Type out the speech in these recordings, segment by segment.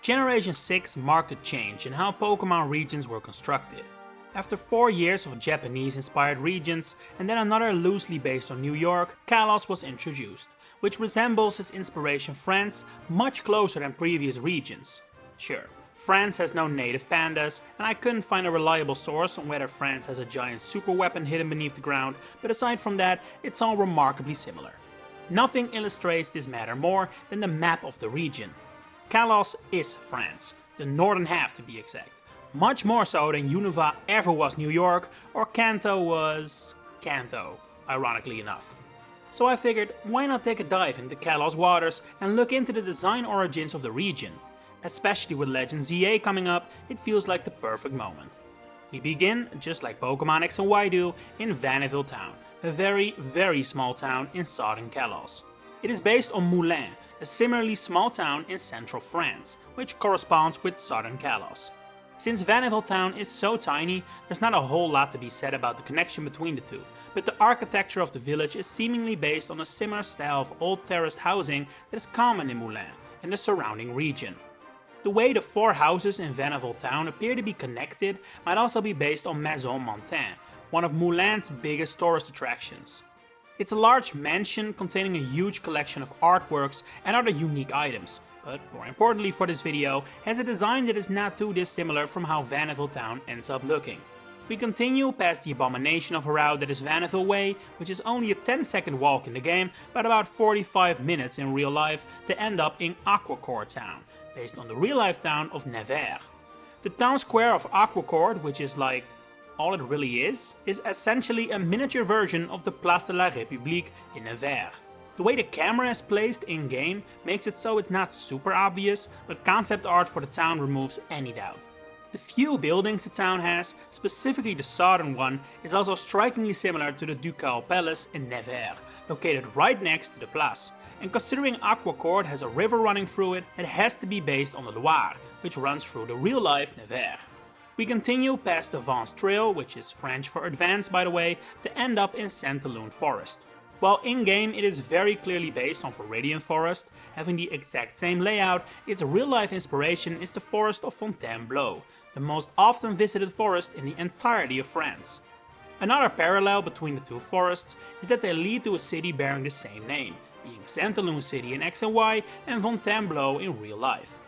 Generation 6 marked a change in how Pokémon regions were constructed. After 4 years of Japanese-inspired regions and then another loosely based on New York, Kalos was introduced, which resembles its inspiration France much closer than previous regions. Sure, France has no native pandas, and I couldn't find a reliable source on whether France has a giant super weapon hidden beneath the ground, but aside from that, it's all remarkably similar. Nothing illustrates this matter more than the map of the region. Kalos is France, the northern half to be exact. Much more so than Unova ever was New York, or Kanto was Kanto, ironically enough. So I figured, why not take a dive into Kalos waters and look into the design origins of the region. Especially with Legend ZA coming up, it feels like the perfect moment. We begin, just like Pokémon X and Y do, in Vanilleville Town, a very small town in southern Kalos. It is based on Moulins, a similarly small town in central France, which corresponds with southern Kalos. Since Vanilleville Town is so tiny, there's not a whole lot to be said about the connection between the two, but the architecture of the village is seemingly based on a similar style of old terraced housing that is common in Moulins and the surrounding region. The way the 4 houses in Vanilleville Town appear to be connected might also be based on Maison Montaigne, one of Moulins' biggest tourist attractions. It's a large mansion containing a huge collection of artworks and other unique items, but more importantly for this video, has a design that is not too dissimilar from how Vanilleville Town ends up looking. We continue past the abomination of a route that is Vanilleville Way, which is only a 10-second walk in the game, but about 45 minutes in real life to end up in Aquacourt Town, based on the real life town of Nevers. The town square of Aquacourt, which is like all it really is essentially a miniature version of the Place de la République in Nevers. The way the camera is placed in-game makes it so it's not super obvious, but concept art for the town removes any doubt. The few buildings the town has, specifically the southern one, is also strikingly similar to the Ducal Palace in Nevers, located right next to the Place. And considering Aquacourt has a river running through it, it has to be based on the Loire, which runs through the real-life Nevers. We continue past the Vance Trail, which is French for advance by the way, to end up in Saint-Élune Forest. While in-game it is very clearly based on Viridian Forest, having the exact same layout, its real-life inspiration is the forest of Fontainebleau, the most often visited forest in the entirety of France. Another parallel between the two forests is that they lead to a city bearing the same name, being Saint-Élune City in X and Y and Fontainebleau in real life.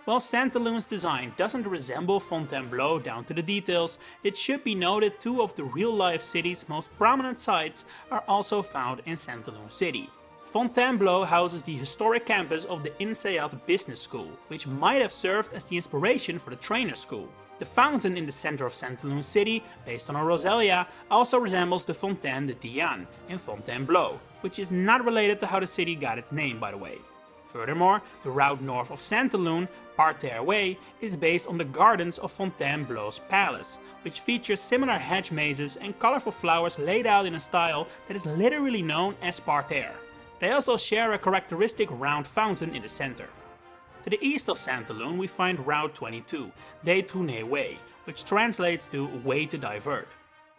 While Saint-Élune's design doesn't resemble Fontainebleau down to the details, it should be noted 2 of the real-life city's most prominent sites are also found in Saint-Élune City. Fontainebleau houses the historic campus of the INSEAD Business School, which might have served as the inspiration for the trainer school. The fountain in the center of Saint-Élune City, based on a Roselia, also resembles the Fontaine de Diane in Fontainebleau, which is not related to how the city got its name by the way. Furthermore, the route north of Saint-Élune, Parterre Way, is based on the gardens of Fontainebleau's palace, which features similar hedge mazes and colorful flowers laid out in a style that is literally known as parterre. They also share a characteristic round fountain in the center. To the east of Saint-Élune we find Route 22, Détourné Way, which translates to Way to Divert.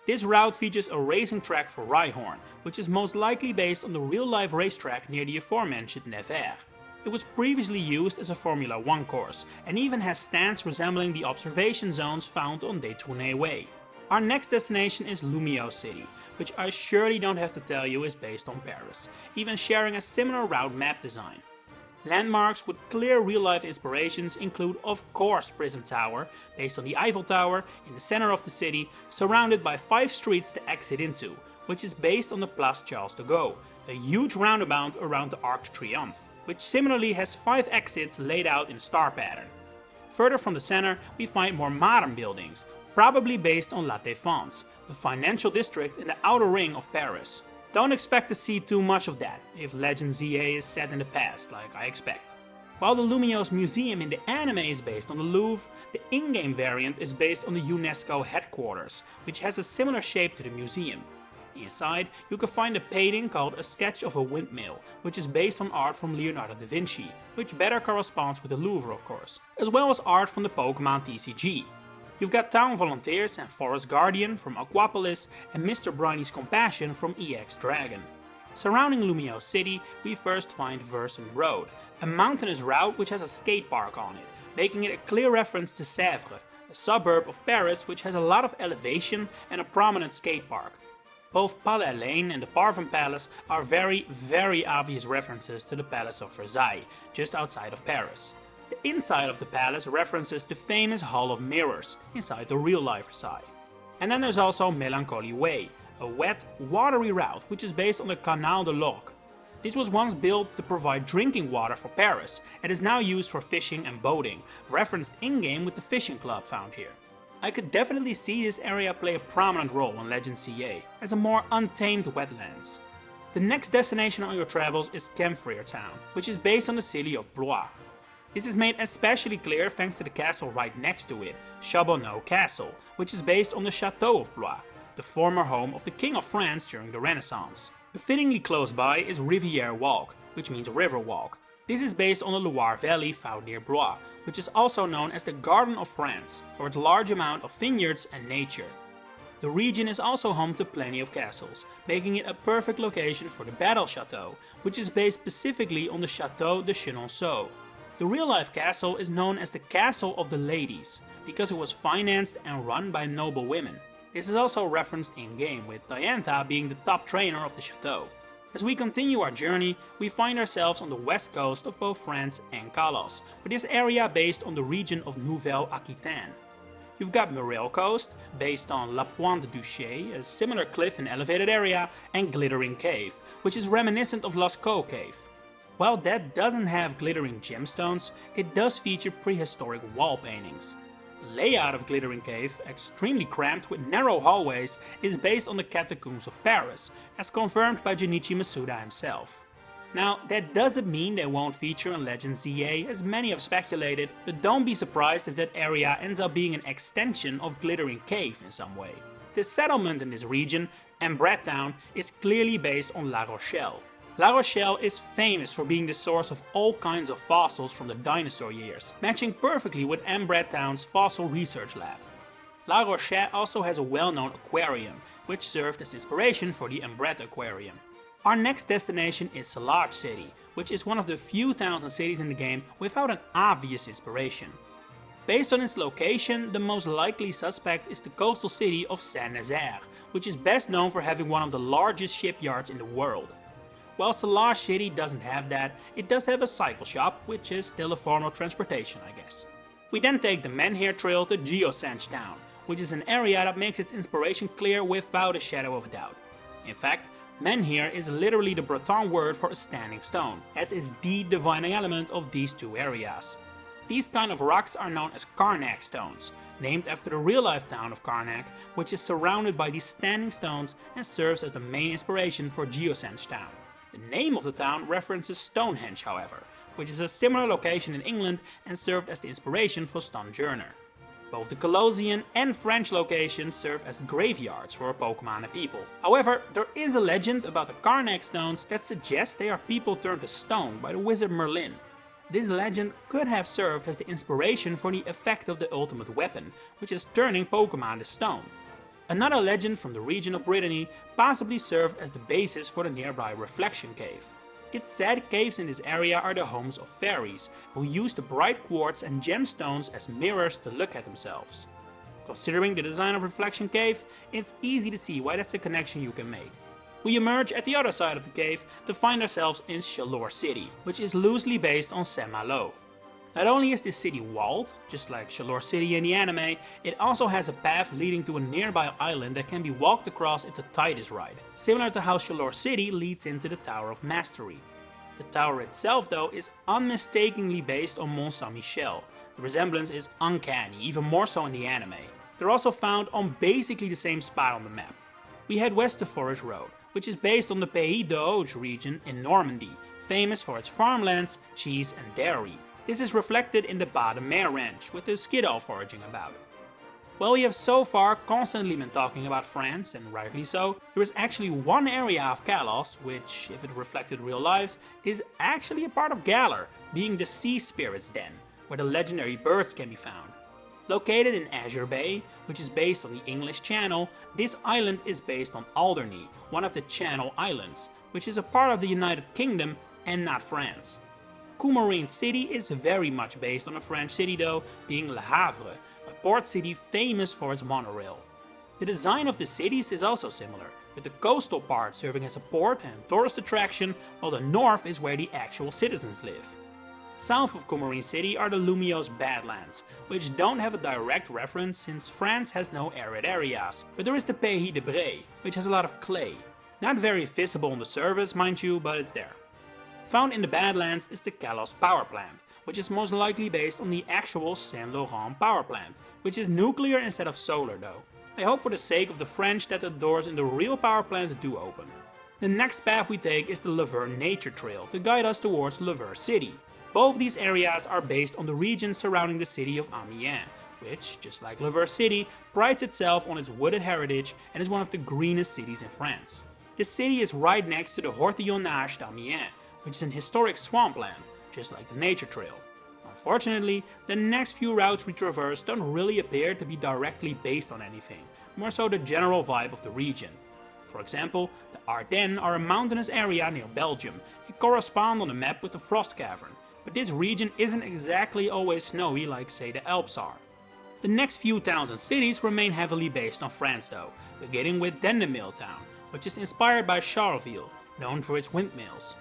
This route features a racing track for Rhyhorn, which is most likely based on the real-life racetrack near the aforementioned Nevers. It was previously used as a Formula 1 course, and even has stands resembling the observation zones found on Détourné Way. Our next destination is Lumiose City, which I surely don't have to tell you is based on Paris, even sharing a similar route map design. Landmarks with clear real-life inspirations include of course Prism Tower, based on the Eiffel Tower, in the center of the city, surrounded by 5 streets to exit into, which is based on the Place Charles de Gaulle, a huge roundabout around the Arc de Triomphe, which similarly has 5 exits laid out in a star pattern. Further from the center we find more modern buildings, probably based on La Défense, the financial district in the outer ring of Paris. Don't expect to see too much of that, if Legend ZA is set in the past, like I expect. While the Lumiose Museum in the anime is based on the Louvre, the in-game variant is based on the UNESCO headquarters, which has a similar shape to the museum. Inside, you can find a painting called A Sketch of a Windmill, which is based on art from Leonardo da Vinci, which better corresponds with the Louvre of course, as well as art from the Pokémon TCG. You've got Town Volunteers and Forest Guardian from Aquapolis and Mr. Briny's Compassion from EX Dragon. Surrounding Lumiose City, we first find Versum Road, a mountainous route which has a skate park on it, making it a clear reference to Sèvres, a suburb of Paris which has a lot of elevation and a prominent skate park. Both Palais Lane and the Parvin Palace are very obvious references to the Palace of Versailles, just outside of Paris. The inside of the palace references the famous Hall of Mirrors, inside the real-life Versailles. And then there's also Melancholy Way, a wet, watery route which is based on the Canal de l'Ourcq. This was once built to provide drinking water for Paris and is now used for fishing and boating, referenced in-game with the fishing club found here. I could definitely see this area play a prominent role in Legend CA, as a more untamed wetlands. The next destination on your travels is Camphrier Town, which is based on the city of Blois. This is made especially clear thanks to the castle right next to it, Charbonneau Castle, which is based on the Chateau of Blois, the former home of the King of France during the Renaissance. Fittingly close by is Rivière Walk, which means river walk. This is based on the Loire Valley found near Blois, which is also known as the Garden of France for its large amount of vineyards and nature. The region is also home to plenty of castles, making it a perfect location for the Battle Chateau, which is based specifically on the Chateau de Chenonceau. The real-life castle is known as the Castle of the Ladies, because it was financed and run by noble women. This is also referenced in-game, with Diantha being the top trainer of the chateau. As we continue our journey, we find ourselves on the west coast of both France and Kalos, with this area based on the region of Nouvelle-Aquitaine. You've got Morel Coast, based on La Pointe du Chet, a similar cliff and elevated area, and Glittering Cave, which is reminiscent of Lascaux Cave. While that doesn't have glittering gemstones, it does feature prehistoric wall paintings. The layout of Glittering Cave, extremely cramped with narrow hallways, is based on the catacombs of Paris, as confirmed by Junichi Masuda himself. Now, that doesn't mean they won't feature in Legend ZA, as many have speculated, but don't be surprised if that area ends up being an extension of Glittering Cave in some way. The settlement in this region, Embret Town, is clearly based on La Rochelle. La Rochelle is famous for being the source of all kinds of fossils from the dinosaur years, matching perfectly with Embret Town's fossil research lab. La Rochelle also has a well-known aquarium, which served as inspiration for the Embret Aquarium. Our next destination is Salage City, which is one of the few towns and cities in the game without an obvious inspiration. Based on its location, the most likely suspect is the coastal city of Saint-Nazaire, which is best known for having one of the largest shipyards in the world. While Salage City doesn't have that, it does have a cycle shop, which is still a form of transportation, I guess. We then take the Menhir Trail to Geosenge Town, which is an area that makes its inspiration clear without a shadow of a doubt. In fact, Menhir is literally the Breton word for a standing stone, as is the defining element of these two areas. These kind of rocks are known as Karnak stones, named after the real-life town of Karnak, which is surrounded by these standing stones and serves as the main inspiration for Geosenge Town. The name of the town references Stonehenge, however, which is a similar location in England and served as the inspiration for Stonjourner. Both the Colossian and French locations serve as graveyards for Pokemon and people. However, there is a legend about the Karnak stones that suggests they are people turned to stone by the wizard Merlin. This legend could have served as the inspiration for the effect of the ultimate weapon, which is turning Pokemon to stone. Another legend from the region of Brittany possibly served as the basis for the nearby Reflection Cave. It's said caves in this area are the homes of fairies, who use the bright quartz and gemstones as mirrors to look at themselves. Considering the design of Reflection Cave, it's easy to see why that's a connection you can make. We emerge at the other side of the cave to find ourselves in Chaleur City, which is loosely based on Saint-Malo. Not only is this city walled, just like Chaleur City in the anime, it also has a path leading to a nearby island that can be walked across if the tide is right, similar to how Chaleur City leads into the Tower of Mastery. The tower itself, though, is unmistakably based on Mont Saint-Michel. The resemblance is uncanny, even more so in the anime. They're also found on basically the same spot on the map. We head west to Forest Road, which is based on the Pays d'Auge region in Normandy, famous for its farmlands, cheese and dairy. This is reflected in the Bas de Mer Ranch, with the Skiddaw foraging about. While we have so far constantly been talking about France, and rightly so, there is actually one area of Kalos, which, if it reflected real life, is actually a part of Galar, being the Sea Spirit's Den, where the legendary birds can be found. Located in Azure Bay, which is based on the English Channel, this island is based on Alderney, one of the Channel Islands, which is a part of the United Kingdom and not France. Coumarine City is very much based on a French city though, being Le Havre, a port city famous for its monorail. The design of the cities is also similar, with the coastal part serving as a port and tourist attraction, while the north is where the actual citizens live. South of Coumarine City are the Lumiose Badlands, which don't have a direct reference since France has no arid areas, but there is the Pays de Bray, which has a lot of clay. Not very visible on the surface, mind you, but it's there. Found in the Badlands is the Kalos power plant, which is most likely based on the actual Saint-Laurent power plant, which is nuclear instead of solar though. I hope for the sake of the French that the doors in the real power plant do open. The next path we take is the Laveur Nature Trail to guide us towards Lumiose City. Both these areas are based on the region surrounding the city of Amiens, which, just like Lumiose City, prides itself on its wooded heritage and is one of the greenest cities in France. This city is right next to the Hortillonnage d'Amiens, which is an historic swampland, just like the nature trail. Unfortunately, the next few routes we traverse don't really appear to be directly based on anything, more so the general vibe of the region. For example, the Ardennes are a mountainous area near Belgium and correspond on the map with the Frost Cavern, but this region isn't exactly always snowy like say the Alps are. The next few towns and cities remain heavily based on France though, beginning with Dendemill town, which is inspired by Charleville, known for its windmills.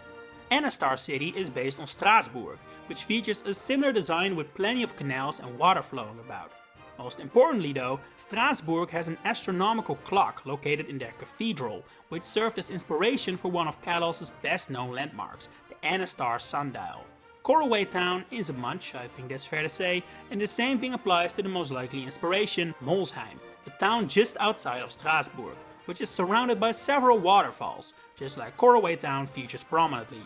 Anastar City is based on Strasbourg, which features a similar design with plenty of canals and water flowing about. Most importantly though, Strasbourg has an astronomical clock located in their cathedral, which served as inspiration for one of Kalos' best known landmarks, the Anastar sundial. Coroway town is a munch, I think that's fair to say, and the same thing applies to the most likely inspiration, Molsheim, the town just outside of Strasbourg, which is surrounded by several waterfalls, just like Coroway town features prominently.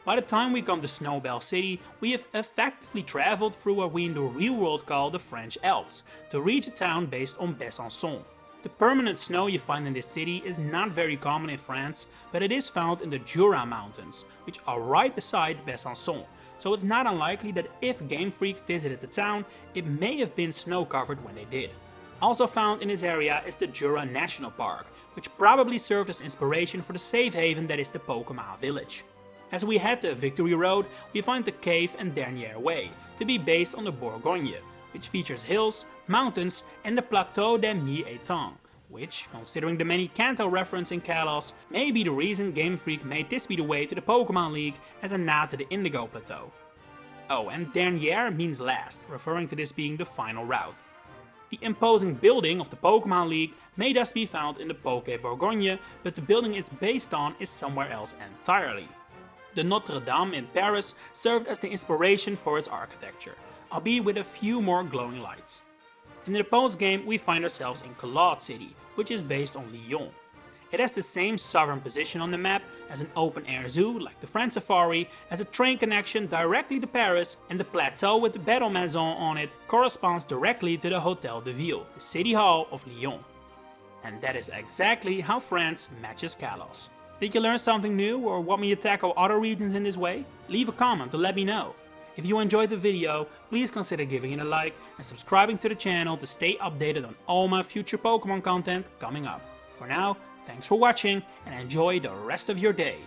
By the time we come to Snowbell City, we have effectively traveled through what we in the real world call the French Alps, to reach a town based on Besançon. The permanent snow you find in this city is not very common in France, but it is found in the Jura Mountains, which are right beside Besançon, so it's not unlikely that if Game Freak visited the town, it may have been snow covered when they did. Also found in this area is the Jura National Park, which probably served as inspiration for the safe haven that is the Pokémon Village. As we head to Victory Road, we find the Cave and Dernier Way, to be based on the Bourgogne, which features hills, mountains and the Plateau des Mi-Étangs, which, considering the many Kanto reference in Kalos, may be the reason Game Freak made this be the way to the Pokémon League as a nod to the Indigo Plateau. Oh, and Dernier means last, referring to this being the final route. The imposing building of the Pokémon League may thus be found in the Poké Bourgogne, but the building it's based on is somewhere else entirely. The Notre Dame in Paris served as the inspiration for its architecture, albeit with a few more glowing lights. In the post-game we find ourselves in Kalos City, which is based on Lyon. It has the same sovereign position on the map as an open-air zoo like the French Safari, has a train connection directly to Paris, and the plateau with the Battle Maison on it corresponds directly to the Hôtel de Ville, the city hall of Lyon. And that is exactly how France matches Kalos. Did you learn something new or want me to tackle other regions in this way? Leave a comment to let me know. If you enjoyed the video, please consider giving it a like and subscribing to the channel to stay updated on all my future Pokemon content coming up. For now, thanks for watching and enjoy the rest of your day.